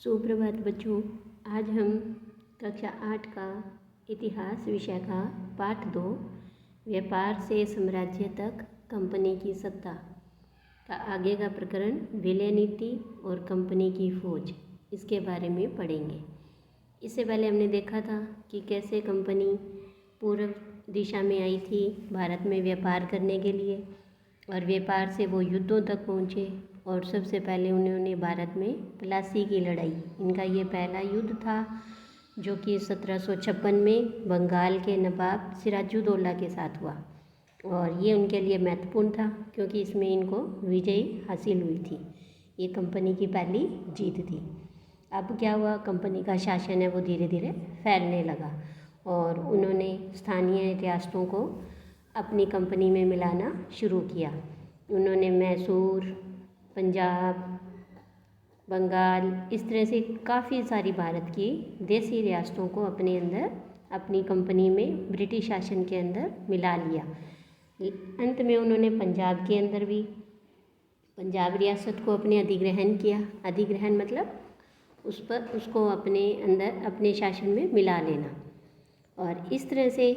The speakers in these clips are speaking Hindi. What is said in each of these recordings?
सुप्रभात बच्चों। आज हम कक्षा 8 का इतिहास विषय का पाठ 2 व्यापार से साम्राज्य तक कंपनी की सत्ता का आगे का प्रकरण विलय नीति और कंपनी की फौज, इसके बारे में पढ़ेंगे। इससे पहले हमने देखा था कि कैसे कंपनी पूर्व दिशा में आई थी भारत में व्यापार करने के लिए, और व्यापार से वो युद्धों तक पहुँचे। और सबसे पहले उन्होंने भारत में प्लासी की लड़ाई, इनका ये पहला युद्ध था, जो कि 1756 में बंगाल के नवाब सिराजुद्दौला के साथ हुआ। और ये उनके लिए महत्वपूर्ण था क्योंकि इसमें इनको विजय हासिल हुई थी। ये कंपनी की पहली जीत थी। अब क्या हुआ, कंपनी का शासन है वो धीरे धीरे फैलने लगा और उन्होंने स्थानीय रियासतों को अपनी कंपनी में मिलाना शुरू किया। उन्होंने मैसूर, पंजाब, बंगाल, इस तरह से काफ़ी सारी भारत की देसी रियासतों को अपने अंदर अपनी कंपनी में ब्रिटिश शासन के अंदर मिला लिया। अंत में उन्होंने पंजाब के अंदर भी पंजाब रियासत को अपने अधिग्रहण किया। अधिग्रहण मतलब उसको अपने अंदर अपने शासन में मिला लेना। और इस तरह से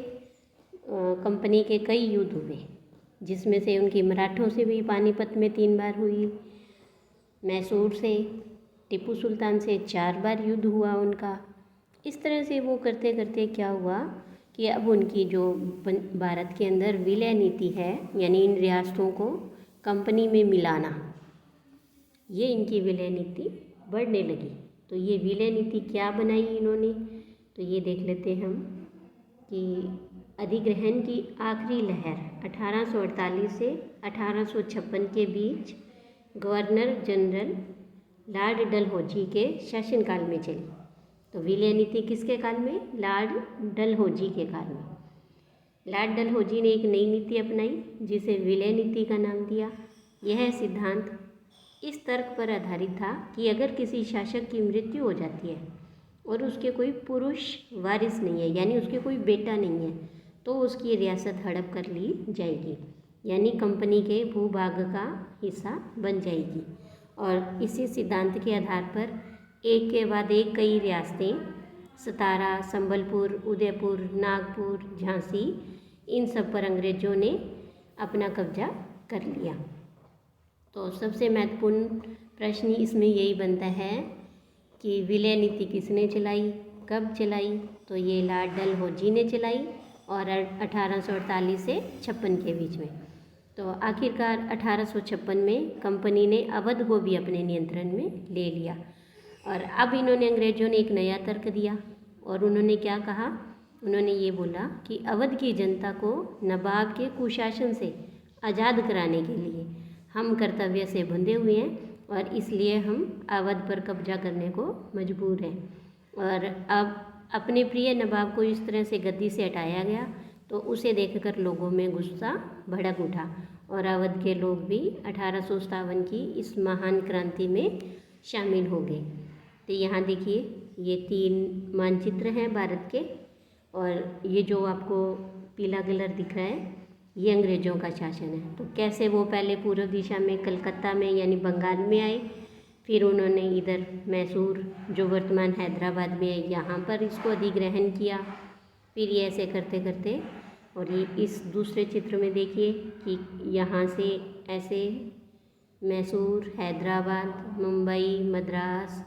कंपनी के कई युद्ध हुए, जिसमें से उनकी मराठों से भी पानीपत में 3 बार हुई, मैसूर से, टीपू सुल्तान से 4 बार युद्ध हुआ उनका। इस तरह से वो करते करते क्या हुआ कि अब उनकी जो भारत के अंदर विलय नीति है, यानी इन रियासतों को कंपनी में मिलाना, ये इनकी विलय नीति बढ़ने लगी। तो ये विलय नीति क्या बनाई इन्होंने, तो ये देख लेते हैं हम कि अधिग्रहण की आखिरी लहर 1848 से 1856 के बीच गवर्नर जनरल लॉर्ड डलहौजी के शासनकाल में चली। तो विलय नीति किसके काल में? लॉर्ड डलहौजी के काल में। लॉर्ड डलहौजी ने एक नई नीति अपनाई जिसे विलय नीति का नाम दिया। यह सिद्धांत इस तर्क पर आधारित था कि अगर किसी शासक की मृत्यु हो जाती है और उसके कोई पुरुष वारिस नहीं है, यानी उसके कोई बेटा नहीं है, तो उसकी रियासत हड़प कर ली जाएगी, यानी कंपनी के भूभाग का हिस्सा बन जाएगी। और इसी सिद्धांत के आधार पर एक के बाद एक कई रियासतें, सतारा, संबलपुर, उदयपुर, नागपुर, झांसी, इन सब पर अंग्रेज़ों ने अपना कब्जा कर लिया। तो सबसे महत्वपूर्ण प्रश्न इसमें यही बनता है कि विलय नीति किसने चलाई, कब चलाई? तो ये लॉर्ड डलहौजी ने चलाई और 1848 से 56 के बीच में। तो आखिरकार 1856 में कंपनी ने अवध को भी अपने नियंत्रण में ले लिया। और अब इन्होंने अंग्रेज़ों ने एक नया तर्क दिया और उन्होंने क्या कहा? उन्होंने ये बोला कि अवध की जनता को नवाब के कुशासन से आज़ाद कराने के लिए हम कर्तव्य से बंधे हुए हैं और इसलिए हम अवध पर कब्जा करने को मजबूर हैं। और अब अपने प्रिय नवाब को इस तरह से गद्दी से हटाया गया तो उसे देखकर लोगों में गुस्सा भड़क उठा और अवध के लोग भी 1857 की इस महान क्रांति में शामिल हो गए। तो यहाँ देखिए, ये 3 मानचित्र हैं भारत के, और ये जो आपको पीला कलर दिख रहा है ये अंग्रेज़ों का शासन है। तो कैसे वो पहले पूर्व दिशा में कलकत्ता में यानी बंगाल में आए, फिर उन्होंने इधर मैसूर जो वर्तमान हैदराबाद में है यहाँ पर इसको अधिग्रहण किया। फिर ये ऐसे करते करते, और ये इस दूसरे चित्र में देखिए कि यहाँ से ऐसे मैसूर, हैदराबाद, मुंबई, मद्रास,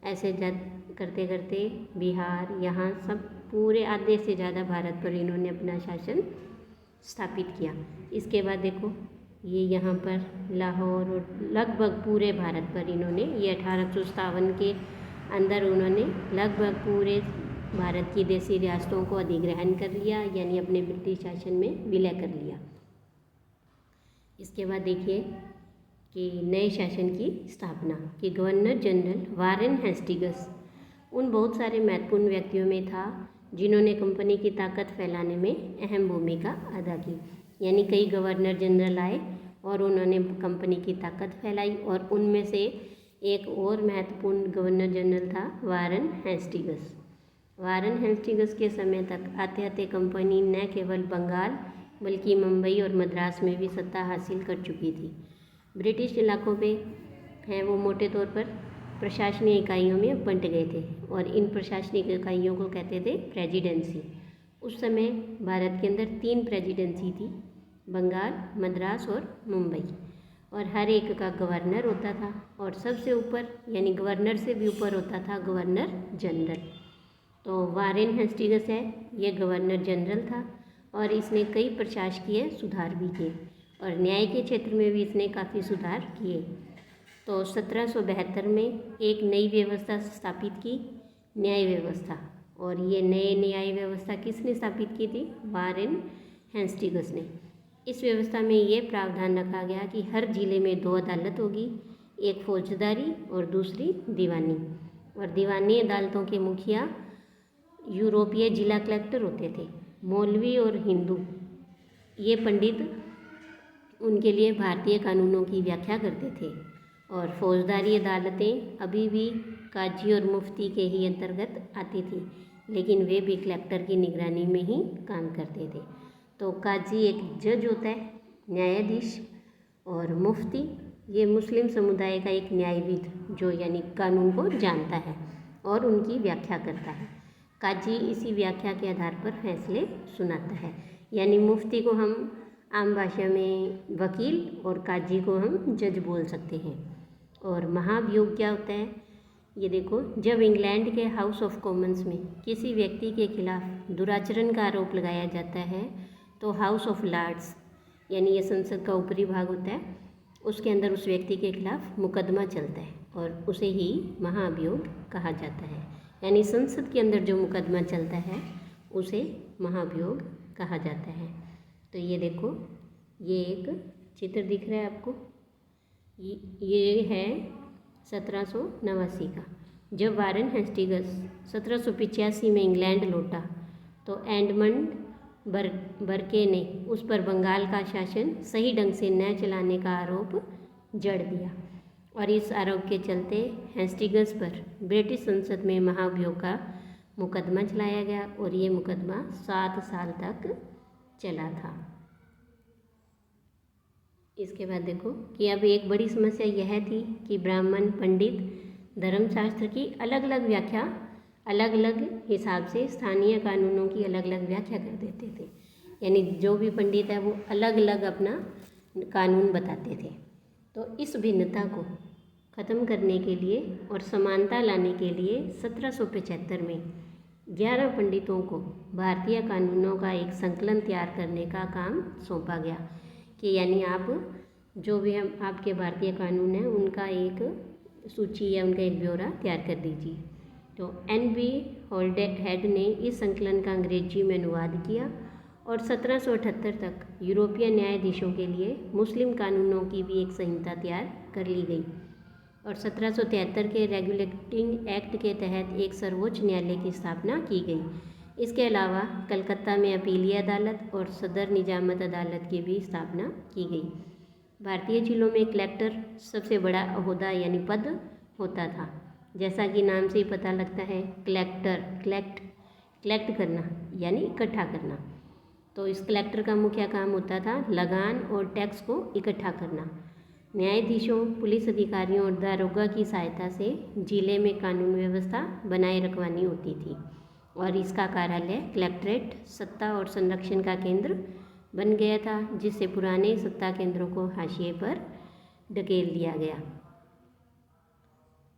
ऐसे करते करते बिहार, यहाँ सब पूरे आधे से ज़्यादा भारत पर इन्होंने अपना शासन स्थापित किया। इसके बाद देखो ये यहाँ पर लाहौर और लगभग पूरे भारत पर इन्होंने, ये 1857 के अंदर उन्होंने लगभग पूरे भारत की देसी रियासतों को अधिग्रहण कर लिया, यानी अपने ब्रिटिश शासन में विलय कर लिया। इसके बाद देखिए कि नए शासन की स्थापना कि गवर्नर जनरल वारेन हेस्टिंग्स उन बहुत सारे महत्वपूर्ण व्यक्तियों में था जिन्होंने कंपनी की ताकत फैलाने में अहम भूमिका अदा की। यानी कई गवर्नर जनरल आए और उन्होंने कंपनी की ताकत फैलाई, और उनमें से एक और महत्वपूर्ण गवर्नर जनरल था वारेन हेस्टिंग्स। वारेन हेस्टिंग्स के समय तक आते आते कंपनी न केवल बंगाल बल्कि मुंबई और मद्रास में भी सत्ता हासिल कर चुकी थी। ब्रिटिश इलाकों पे हैं वो मोटे तौर पर प्रशासनिक इकाइयों में बंट गए थे और इन प्रशासनिक इकाइयों को कहते थे प्रेसिडेंसी। उस समय भारत के अंदर 3 प्रेसिडेंसी थी, बंगाल, मद्रास और मुंबई, और हर एक का गवर्नर होता था और सबसे ऊपर यानी गवर्नर से भी ऊपर होता था गवर्नर जनरल। तो वारेन हेस्टिंग्स है, ये गवर्नर जनरल था और इसने कई प्रशासकीय सुधार भी किए और न्याय के क्षेत्र में भी इसने काफ़ी सुधार किए। तो 1772 में एक नई व्यवस्था स्थापित की, न्याय व्यवस्था, और ये नए न्याय व्यवस्था किसने स्थापित की थी? वारेन हेस्टिंग्स ने। इस व्यवस्था में ये प्रावधान रखा गया कि हर जिले में 2 अदालत होगी, एक फौजदारी और दूसरी दीवानी, और दीवानी अदालतों के मुखिया यूरोपीय जिला कलेक्टर होते थे। मौलवी और हिंदू ये पंडित उनके लिए भारतीय कानूनों की व्याख्या करते थे, और फौजदारी अदालतें अभी भी काजी और मुफ्ती के ही अंतर्गत आती थी, लेकिन वे भी कलेक्टर की निगरानी में ही काम करते थे। तो काजी एक जज होता है, न्यायाधीश, और मुफ्ती ये मुस्लिम समुदाय का एक न्यायविद जो यानी कानून को जानता है और उनकी व्याख्या करता है। काजी इसी व्याख्या के आधार पर फैसले सुनाता है, यानी मुफ्ती को हम आम भाषा में वकील और काजी को हम जज बोल सकते हैं। और महाभियोग क्या होता है? ये देखो, जब इंग्लैंड के हाउस ऑफ कॉमन्स में किसी व्यक्ति के खिलाफ दुराचरण का आरोप लगाया जाता है तो हाउस ऑफ लॉर्ड्स यानी ये संसद का ऊपरी भाग होता है, उसके अंदर उस व्यक्ति के खिलाफ मुकदमा चलता है और उसे ही महाभियोग कहा जाता है। यानी संसद के अंदर जो मुकदमा चलता है उसे महाभियोग कहा जाता है। तो ये देखो, ये एक चित्र दिख रहा है आपको, ये है 1789 का। जब वारेन हेस्टिंग्स 1785 में इंग्लैंड लौटा तो एडमंड बर्के ने उस पर बंगाल का शासन सही ढंग से न चलाने का आरोप जड़ दिया, और इस आरोप के चलते हेस्टिंग्स पर ब्रिटिश संसद में महाभियोग का मुकदमा चलाया गया और ये मुकदमा 7 साल तक चला था। इसके बाद देखो कि अब एक बड़ी समस्या यह थी कि ब्राह्मण पंडित धर्मशास्त्र की अलग अलग व्याख्या अलग अलग हिसाब से स्थानीय कानूनों की अलग अलग व्याख्या कर देते थे। यानी जो भी पंडित है वो अलग अलग अपना कानून बताते थे। तो इस भिन्नता को ख़त्म करने के लिए और समानता लाने के लिए 1775 में 11 पंडितों को भारतीय कानूनों का एक संकलन तैयार करने का काम सौंपा गया कि यानी आप जो भी हम आपके भारतीय कानून हैं उनका एक सूची या उनका एक ब्यौरा तैयार कर दीजिए। तो NB होल्डेड ने इस संकलन का अंग्रेजी में अनुवाद किया और 1778 तक यूरोपीय न्यायाधीशों के लिए मुस्लिम कानूनों की भी एक संहिता तैयार कर ली गई और 1773 के रेगुलेटिंग एक्ट के तहत एक सर्वोच्च न्यायालय की स्थापना की गई। इसके अलावा कलकत्ता में अपीलीय अदालत और सदर निजामत अदालत की भी स्थापना की गई। भारतीय जिलों में कलेक्टर सबसे बड़ा ओहदा यानी पद होता था। जैसा कि नाम से ही पता लगता है, कलेक्टर कलेक्ट करना यानी इकट्ठा करना। तो इस कलेक्टर का मुख्य काम होता था लगान और टैक्स को इकट्ठा करना। न्यायाधीशों, पुलिस अधिकारियों और दारोगा की सहायता से जिले में कानून व्यवस्था बनाए रखवानी होती थी और इसका कार्यालय कलेक्ट्रेट सत्ता और संरक्षण का केंद्र बन गया था, जिससे पुराने सत्ता केंद्रों को हाशिए पर ढकेल दिया गया।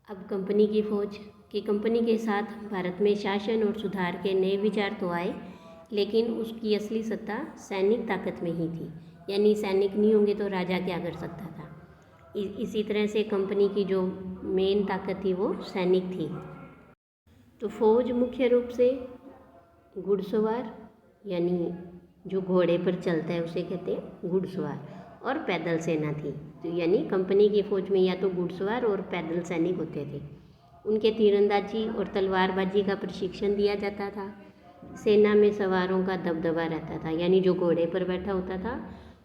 अब कंपनी की फौज की कंपनी के साथ भारत में शासन और सुधार के नए विचार तो आए, लेकिन उसकी असली सत्ता सैनिक ताकत में ही थी। यानी सैनिक नहीं होंगे तो राजा क्या कर सकता था। इसी तरह से कंपनी की जो मेन ताकत थी वो सैनिक थी। तो फौज मुख्य रूप से घुड़सवार यानी जो घोड़े पर चलता है उसे कहते हैं घुड़सवार, और पैदल सेना थी। तो यानी कंपनी की फौज में या तो घुड़सवार और पैदल सैनिक होते थे। उनके तीरंदाजी और तलवारबाजी का प्रशिक्षण दिया जाता था। सेना में सवारों का दबदबा रहता था, यानी जो घोड़े पर बैठा होता था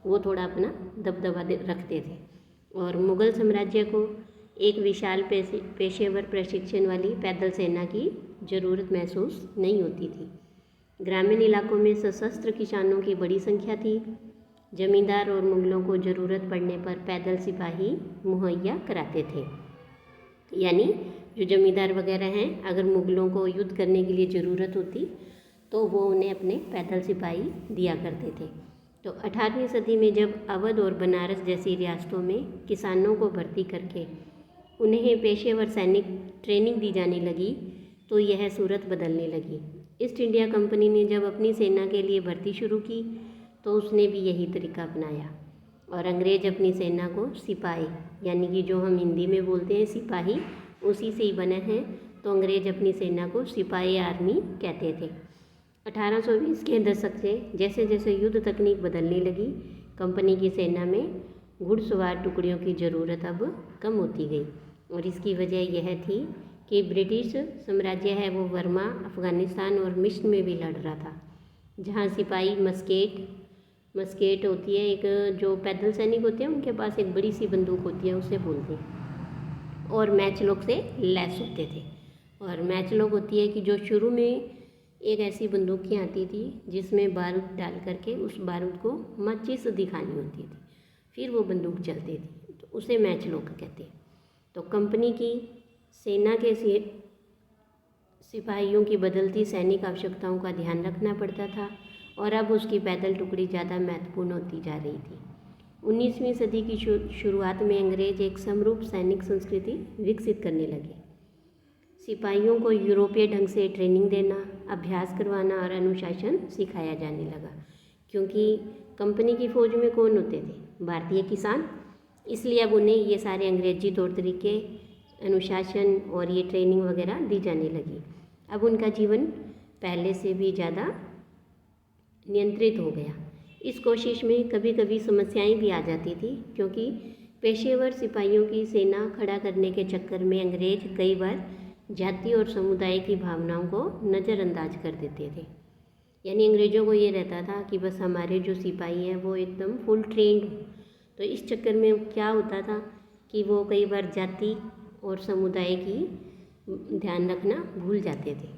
वो थोड़ा अपना दबदबा रखते थे। और मुग़ल साम्राज्य को एक विशाल पेशेवर प्रशिक्षण वाली पैदल सेना की ज़रूरत महसूस नहीं होती थी। ग्रामीण इलाकों में सशस्त्र किसानों की बड़ी संख्या थी। जमींदार और मुगलों को ज़रूरत पड़ने पर पैदल सिपाही मुहैया कराते थे। यानी जो जमींदार वगैरह हैं, अगर मुग़लों को युद्ध करने के लिए ज़रूरत होती तो वो उन्हें अपने पैदल सिपाही दिया करते थे। तो 18वीं सदी में जब अवध और बनारस जैसी रियासतों में किसानों को भर्ती करके उन्हें पेशेवर सैनिक ट्रेनिंग दी जाने लगी तो यह सूरत बदलने लगी। ईस्ट इंडिया कंपनी ने जब अपनी सेना के लिए भर्ती शुरू की तो उसने भी यही तरीका अपनाया और अंग्रेज अपनी सेना को सिपाही, यानी कि जो हम हिंदी में बोलते हैं सिपाही, उसी से ही बने हैं, तो अंग्रेज अपनी सेना को सिपाही आर्मी कहते थे। 1820 के दशक से जैसे जैसे युद्ध तकनीक बदलने लगी, कंपनी की सेना में घुड़सवार टुकड़ियों की ज़रूरत अब कम होती गई और इसकी वजह यह थी कि ब्रिटिश साम्राज्य है वो बर्मा, अफ़गानिस्तान और मिस्र में भी लड़ रहा था, जहाँ सिपाही मस्केट होती है, एक जो पैदल सैनिक होते हैं उनके पास एक बड़ी सी बंदूक होती है, उसे बोलते हैं, और मैचलॉक से लैस होते थे। और मैचलॉक होती है कि जो शुरू में एक ऐसी बंदूकें आती थी जिसमें बारूद डाल करके उस बारूद को माचिस दिखानी होती थी, फिर वो बंदूक चलती थी, तो उसे मैचलॉक कहते हैं। तो कंपनी की सेना के सिपाहियों की बदलती सैनिक आवश्यकताओं का ध्यान रखना पड़ता था और अब उसकी पैदल टुकड़ी ज़्यादा महत्वपूर्ण होती जा रही थी। 19वीं सदी की शुरुआत में अंग्रेज एक समरूप सैनिक संस्कृति विकसित करने लगे। सिपाहियों को यूरोपीय ढंग से ट्रेनिंग देना, अभ्यास करवाना और अनुशासन सिखाया जाने लगा, क्योंकि कंपनी की फ़ौज में कौन होते थे? भारतीय किसान। इसलिए अब उन्हें ये सारे अंग्रेजी तौर तरीके, अनुशासन और ये ट्रेनिंग वगैरह दी जाने लगी। अब उनका जीवन पहले से भी ज़्यादा नियंत्रित हो गया। इस कोशिश में कभी कभी समस्याएं भी आ जाती थी, क्योंकि पेशेवर सिपाहियों की सेना खड़ा करने के चक्कर में अंग्रेज कई बार जाति और समुदाय की भावनाओं को नज़रअंदाज कर देते थे। यानी अंग्रेज़ों को ये रहता था कि बस हमारे जो सिपाही हैं वो एकदम फुल ट्रेंड हो, तो इस चक्कर में क्या होता था कि वो कई बार जाति और समुदाय की ध्यान रखना भूल जाते थे।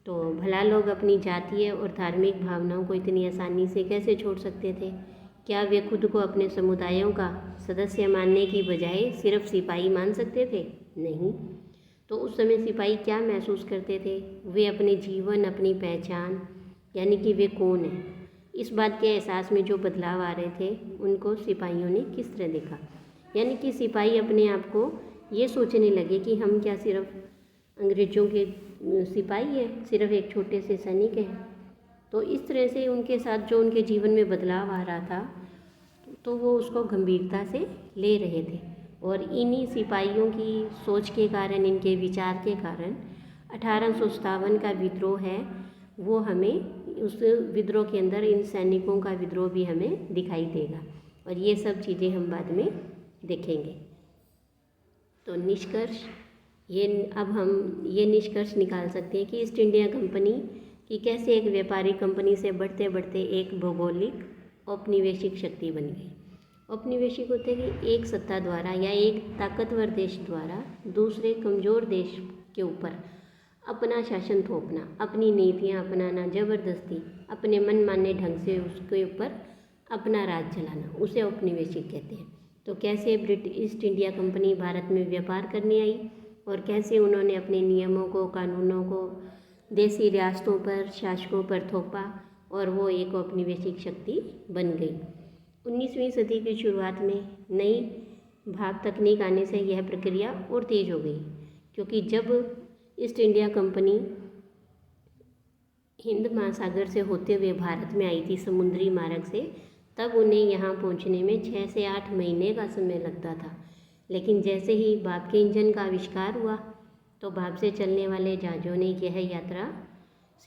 तो भला लोग अपनी जातीय और धार्मिक भावनाओं को इतनी आसानी से कैसे छोड़ सकते थे? क्या वे खुद को अपने समुदायों का सदस्य मानने की बजाय सिर्फ सिपाही मान सकते थे? नहीं। तो उस समय सिपाही क्या महसूस करते थे? वे अपने जीवन, अपनी पहचान, यानी कि वे कौन हैं, इस बात के एहसास में जो बदलाव आ रहे थे, उनको सिपाहियों ने किस तरह देखा? यानी कि सिपाही अपने आप को ये सोचने लगे कि हम क्या सिर्फ अंग्रेज़ों के सिपाही हैं, सिर्फ एक छोटे से सैनिक हैं। तो इस तरह से उनके साथ जो उनके जीवन में बदलाव आ रहा था, तो वो उसको गंभीरता से ले रहे थे। और इन्हीं सिपाहियों की सोच के कारण, इनके विचार के कारण 1857 का विद्रोह है वो हमें, उस विद्रोह के अंदर इन सैनिकों का विद्रोह भी हमें दिखाई देगा, और ये सब चीज़ें हम बाद में देखेंगे। तो निष्कर्ष अब हम ये निष्कर्ष निकाल सकते हैं कि ईस्ट इंडिया कंपनी की कैसे एक व्यापारिक कंपनी से बढ़ते बढ़ते एक भौगोलिक औपनिवेशिक शक्ति बन गई। औपनिवेशिक होते कि एक सत्ता द्वारा या एक ताकतवर देश द्वारा दूसरे कमज़ोर देश के ऊपर अपना शासन थोपना, अपनी नीतियाँ अपनाना, ज़बरदस्ती अपने मन माने ढंग से उसके ऊपर अपना राज चलाना, उसे औपनिवेशिक कहते हैं। तो कैसे ईस्ट इंडिया कंपनी भारत में व्यापार करने आई और कैसे उन्होंने अपने नियमों को, कानूनों को देसी रियासतों पर, शासकों पर थोपा और वो एक औपनिवेशिक शक्ति बन गई। 19वीं सदी की शुरुआत में नई भाप तकनीक आने से यह प्रक्रिया और तेज हो गई, क्योंकि जब ईस्ट इंडिया कंपनी हिंद महासागर से होते हुए भारत में आई थी समुद्री मार्ग से, तब उन्हें यहाँ पहुँचने में 6 से 8 महीने का समय लगता था। लेकिन जैसे ही भाप के इंजन का आविष्कार हुआ तो भाप से चलने वाले जहाज़ों ने यह यात्रा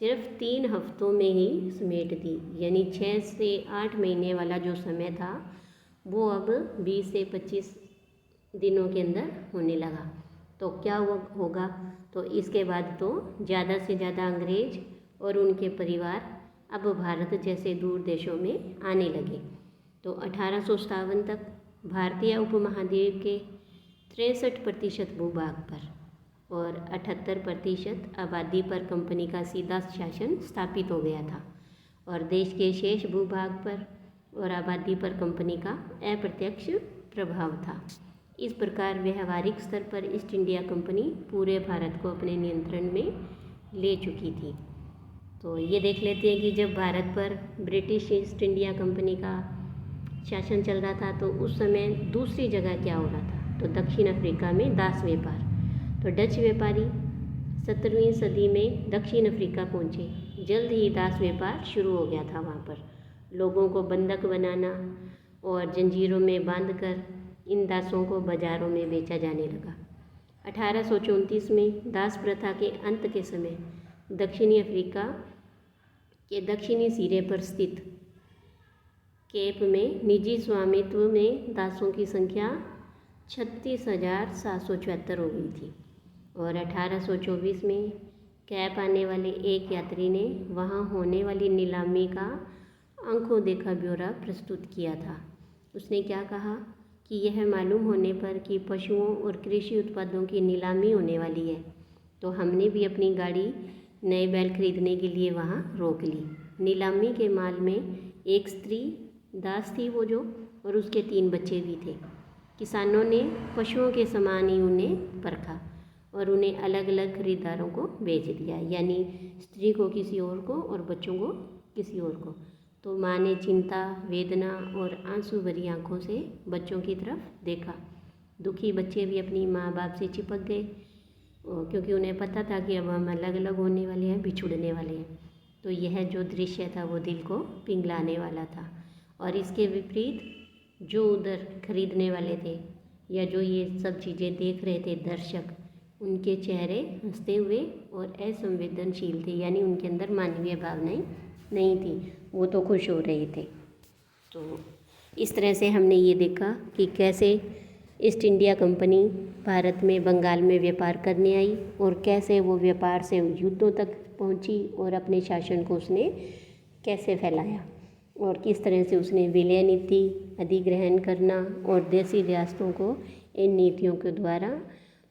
सिर्फ 3 हफ्तों में ही समेट दी। यानी 6 से 8 महीने वाला जो समय था वो अब 20 से 25 दिनों के अंदर होने लगा। तो क्या होगा? तो इसके बाद तो ज़्यादा से ज़्यादा अंग्रेज और उनके परिवार अब भारत जैसे दूर देशों में आने लगे। तो 1857 तक भारतीय उपमहाद्वीप के 63% भूभाग पर और 78% आबादी पर कंपनी का सीधा शासन स्थापित हो गया था, और देश के शेष भूभाग पर और आबादी पर कंपनी का अप्रत्यक्ष प्रभाव था। इस प्रकार व्यवहारिक स्तर पर ईस्ट इंडिया कंपनी पूरे भारत को अपने नियंत्रण में ले चुकी थी। तो ये देख लेते हैं कि जब भारत पर ब्रिटिश ईस्ट इंडिया कंपनी का शासन चल रहा था तो उस समय दूसरी जगह क्या हो रहा था, तो दक्षिण अफ्रीका में दास व्यापार। तो डच व्यापारी 17वीं सदी में दक्षिण अफ्रीका पहुँचे। जल्द ही दास व्यापार शुरू हो गया था वहाँ पर। लोगों को बंधक बनाना और जंजीरों में बांधकर इन दासों को बाज़ारों में बेचा जाने लगा। 1834 में दास प्रथा के अंत के समय दक्षिणी अफ्रीका के दक्षिणी सिरे पर स्थित केप में निजी स्वामित्व में दासों की संख्या 36,774 हो गई थी। और 1824 में कैप आने वाले एक यात्री ने वहां होने वाली नीलामी का आंखों देखा ब्यौरा प्रस्तुत किया था। उसने क्या कहा कि यह मालूम होने पर कि पशुओं और कृषि उत्पादों की नीलामी होने वाली है तो हमने भी अपनी गाड़ी नए बैल खरीदने के लिए वहाँ रोक ली। नीलामी के माल में एक स्त्री दास थी वो जो, और उसके 3 बच्चे भी थे। किसानों ने पशुओं के समान ही उन्हें परखा और उन्हें अलग अलग खरीदारों को बेच दिया, यानी स्त्री को किसी और को और बच्चों को किसी और को। तो माँ ने चिंता, वेदना और आंसू भरी आंखों से बच्चों की तरफ देखा। दुखी बच्चे भी अपनी माँ बाप से चिपक गए क्योंकि उन्हें पता था कि अब हम अलग अलग होने वाले हैं, बिछुड़ने वाले हैं। तो यह जो दृश्य था वो दिल को पिघलाने वाला था। और इसके विपरीत जो उधर खरीदने वाले थे या जो ये सब चीज़ें देख रहे थे दर्शक, उनके चेहरे हंसते हुए और असंवेदनशील थे, यानी उनके अंदर मानवीय भावनाएं नहीं थी, वो तो खुश हो रहे थे। तो इस तरह से हमने ये देखा कि कैसे ईस्ट इंडिया कंपनी भारत में बंगाल में व्यापार करने आई और कैसे वो व्यापार से युद्धों तक पहुंची और अपने शासन को उसने कैसे फैलाया और किस तरह से उसने विलय नीति, अधिग्रहण करना और देसी रियासतों को इन नीतियों के द्वारा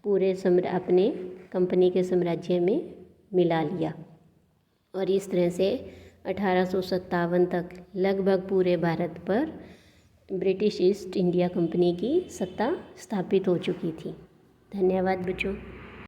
पूरे अपने कंपनी के साम्राज्य में मिला लिया। और इस तरह से 1857 तक लगभग पूरे भारत पर ब्रिटिश ईस्ट इंडिया कंपनी की सत्ता स्थापित हो चुकी थी। धन्यवाद बच्चों।